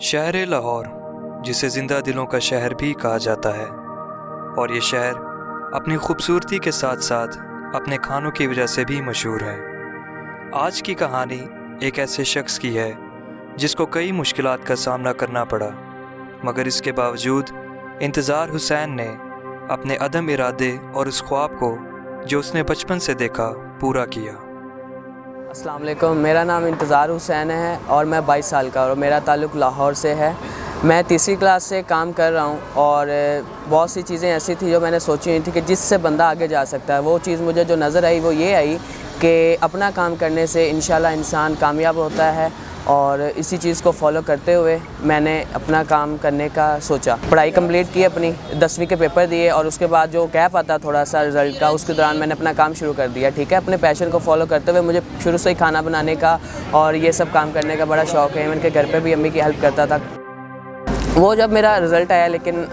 शहर लाहौर, जिसे ज़िंदा दिलों का शहर भी कहा जाता है, और ये शहर अपनी खूबसूरती के साथ साथ अपने खानों की वजह से भी मशहूर है। आज की कहानी एक ऐसे शख्स की है जिसको कई मुश्किलात का सामना करना पड़ा, मगर इसके बावजूद इंतज़ार हुसैन ने अपने अदम इरादे और उस ख्वाब को जो उसने बचपन से देखा पूरा किया। अस्सलाम वालेकुम, मेरा नाम इंतज़ार हुसैन है और मैं 22 साल का और मेरा ताल्लुक़ लाहौर से है। मैं तीसरी क्लास से काम कर रहा हूँ और बहुत सी चीज़ें ऐसी थी जो मैंने सोची हुई थी कि जिससे बंदा आगे जा सकता है। वो चीज़ मुझे जो नज़र आई वो ये आई कि अपना काम करने से इंशाल्लाह इंसान कामयाब होता है, और इसी चीज़ को फॉलो करते हुए मैंने अपना काम करने का सोचा। पढ़ाई कंप्लीट की, अपनी 10वीं के पेपर दिए और उसके बाद जो गैप आता थोड़ा सा रिज़ल्ट का, उसके दौरान मैंने अपना काम शुरू कर दिया। ठीक है, अपने पैशन को फॉलो करते हुए मुझे शुरू से ही खाना बनाने का और ये सब काम करने का बड़ा शौक़ है। मैं उनके घर पे भी अम्मी की हेल्प करता था। वो जब मेरा रिज़ल्ट आया, लेकिन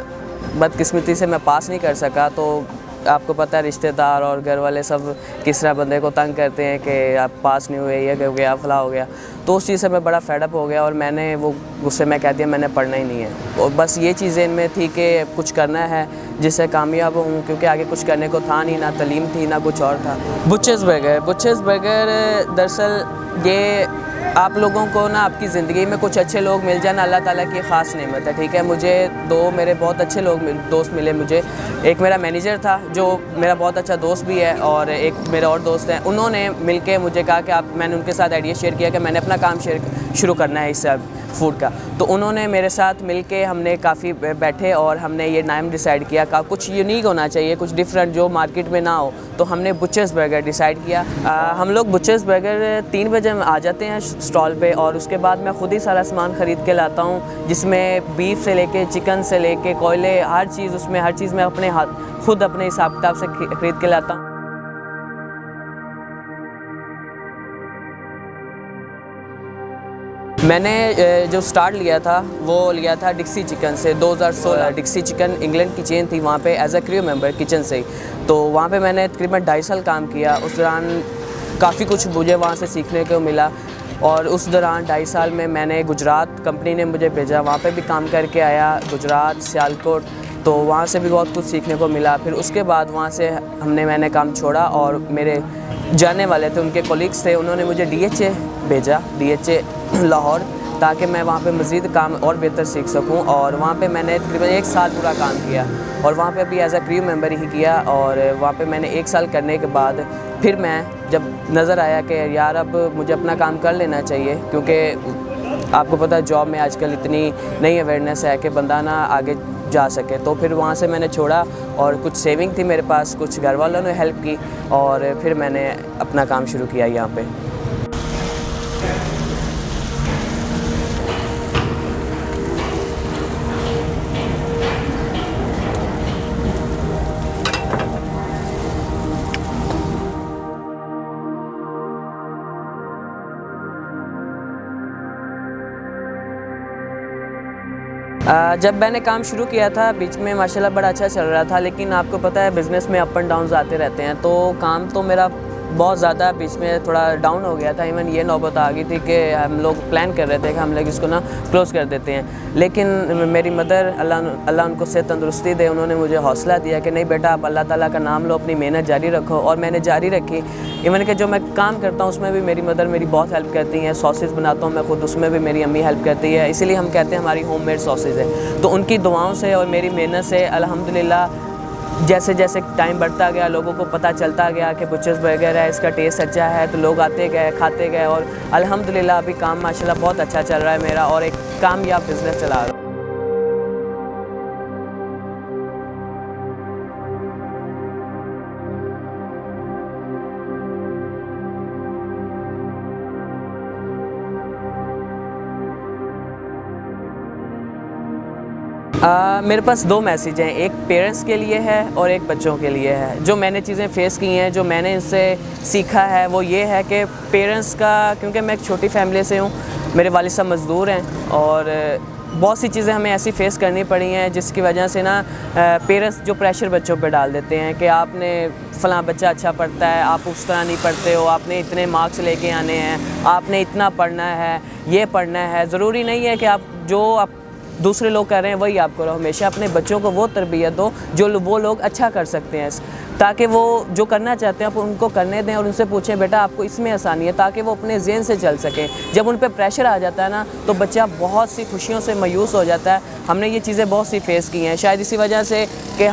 बदकिस्मती से मैं पास नहीं कर सका, तो आपको पता है रिश्तेदार और घर वाले सब किस तरह बंदे को तंग करते हैं कि आप पास नहीं हुए, ये हो गया, फला हो गया। तो उस चीज़ से मैं बड़ा फेडअप हो गया और मैंने वो गुस्से में कह दिया मैंने पढ़ना ही नहीं है। और बस ये चीज़ें इनमें थी कि कुछ करना है जिससे कामयाब हूँ, क्योंकि आगे कुछ करने को था नहीं, ना तालीम थी ना कुछ और था। बुचेस बर्गर दरअसल ये आप लोगों को ना आपकी ज़िंदगी में कुछ अच्छे लोग मिल जाना अल्लाह ताला की ख़ास नेमत है। ठीक है, मुझे दो मेरे बहुत अच्छे दोस्त मिले मुझे। एक मेरा मैनेजर था जो मेरा बहुत अच्छा दोस्त भी है, और एक मेरे और दोस्त हैं। उन्होंने मिलके मुझे कहा कि मैंने उनके साथ आइडिया शेयर किया कि मैंने अपना काम शुरू करना है इस फूड का। तो उन्होंने मेरे साथ मिलके हमने काफ़ी बैठे और हमने ये नाम डिसाइड किया कि कुछ यूनिक होना चाहिए, कुछ डिफरेंट जो मार्केट में ना हो। तो हमने बुचेस बर्गर डिसाइड किया। हम लोग बुचेस बर्गर 3 बजे आ जाते हैं स्टॉल पे, और उसके बाद मैं ख़ुद ही सारा सामान ख़रीद के लाता हूँ, जिसमें बीफ से लेके चिकन से लेके कोयले, हर चीज़ मैं अपने खुद अपने हिसाब किताब से ख़रीद के लाता हूँ। मैंने जो स्टार्ट लिया था वो लिया था डिक्सी चिकन से 2016। डिक्सी चिकन इंग्लैंड की चेन थी, वहाँ पे as a crew member kitchen से ही। तो वहाँ पे मैंने तकरीबन 2.5 साल काम किया। उस दौरान काफ़ी कुछ मुझे वहाँ से सीखने को मिला, और उस दौरान 2.5 साल में मैंने गुजरात कंपनी ने मुझे भेजा, वहाँ पे भी काम करके आया, गुजरात, सियालकोट। तो वहाँ से भी बहुत कुछ सीखने को मिला। फिर उसके बाद वहाँ से मैंने काम छोड़ा, और मेरे जाने वाले थे, उनके कोलीग्स थे, उन्होंने मुझे DHA भेजा, DHA लाहौर, ताकि मैं वहाँ पे मज़ीद काम और बेहतर सीख सकूँ। और वहाँ पे मैंने तकरीबन 1 साल पूरा काम किया, और वहाँ पे भी एज अ क्रू मेंबर ही किया। और वहाँ पे मैंने 1 साल करने के बाद फिर मैं जब नज़र आया कि यार अब मुझे अपना काम कर लेना चाहिए, क्योंकि आपको पता है जॉब में आजकल इतनी नई अवेयरनेस है कि बंदा ना आगे जा सके। तो फिर वहाँ से मैंने छोड़ा, और कुछ सेविंग थी मेरे पास, कुछ घर वालों ने हेल्प की, और फिर मैंने अपना काम शुरू किया यहाँ पे। जब मैंने काम शुरू किया था बीच में माशाल्लाह बड़ा अच्छा चल रहा था, लेकिन आपको पता है बिज़नेस में अप एंड डाउन्स आते रहते हैं। तो काम तो मेरा बहुत ज़्यादा बीच में थोड़ा डाउन हो गया था। इवन ये नौबत आ गई थी कि हम लोग प्लान कर रहे थे कि हम लोग इसको ना क्लोज़ कर देते हैं, लेकिन मेरी मदर अल्लाह उनको सेहत तंदुरुस्ती दे, उन्होंने मुझे हौसला दिया कि नहीं बेटा आप अल्लाह ताला का नाम लो, अपनी मेहनत जारी रखो। और मैंने जारी रखी। इवन कि जो मैं काम करता हूँ उसमें भी मेरी मदर मेरी बहुत हेल्प करती हैं। सॉसेस बनाता हूँ मैं खुद, उसमें भी मेरी अम्मी हेल्प करती है। इसीलिए हम कहते हैं हमारी होममेड सॉसेस है। तो उनकी दुआओं से और मेरी मेहनत से अल्हम्दुलिल्लाह जैसे जैसे टाइम बढ़ता गया, लोगों को पता चलता गया कि बुचेस बर्गर है, इसका टेस्ट अच्छा है, तो लोग आते गए, खाते गए, और अल्हम्दुलिल्लाह अभी काम माशाल्लाह बहुत अच्छा चल रहा है मेरा, और एक कामयाब बिज़नेस चला रहा हूँ। मेरे पास 2 मैसेज हैं, एक पेरेंट्स के लिए है और एक बच्चों के लिए है। जो मैंने चीज़ें फ़ेस की हैं, जो मैंने इनसे सीखा है, वो ये है कि पेरेंट्स का, क्योंकि मैं एक छोटी फैमिली से हूँ, मेरे वालिद साहब मज़दूर हैं और बहुत सी चीज़ें हमें ऐसी फ़ेस करनी पड़ी हैं जिसकी वजह से ना पेरेंट्स जो प्रेशर बच्चों पे डाल देते हैं कि आपने फ़लाँ बच्चा अच्छा पढ़ता है, आप उस तरह नहीं पढ़ते हो, आपने इतने मार्क्स लेके आने हैं, आपने इतना पढ़ना है, ये पढ़ना है। ज़रूरी नहीं है कि आप दूसरे लोग कर रहे हैं वही आप करो। हमेशा अपने बच्चों को वो तरबियत दो जो वो लोग अच्छा कर सकते हैं, ताकि वो जो करना चाहते हैं आप उनको करने दें और उनसे पूछें बेटा आपको इसमें आसानी है, ताकि वो अपने ज़हन से चल सकें। जब उन पे प्रेशर आ जाता है ना तो बच्चा बहुत सी खुशियों से मायूस हो जाता है। हमने ये चीज़ें बहुत सी फेस की हैं, शायद इसी वजह से कि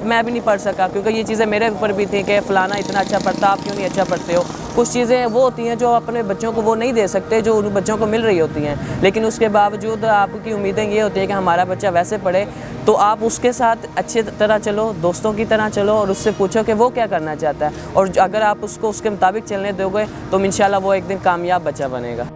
मैं भी नहीं पढ़ सका, क्योंकि ये चीज़ें मेरे ऊपर भी थी कि फ़लाना इतना अच्छा पढ़ता, आप क्यों नहीं अच्छा पढ़ते हो। कुछ चीज़ें वो होती हैं जो अपने बच्चों को वो नहीं दे सकते जो उन बच्चों को मिल रही होती हैं, लेकिन उसके बावजूद आपकी उम्मीदें ये होती है कि हमारा बच्चा वैसे पढ़े, तो आप उसके साथ अच्छी तरह चलो, दोस्तों की तरह चलो और उससे पूछो कि वो क्या करना चाहता है, और अगर आप उसको उसके मुताबिक चलने दोगे तो इंशाल्लाह वो एक दिन कामयाब बच्चा बनेगा।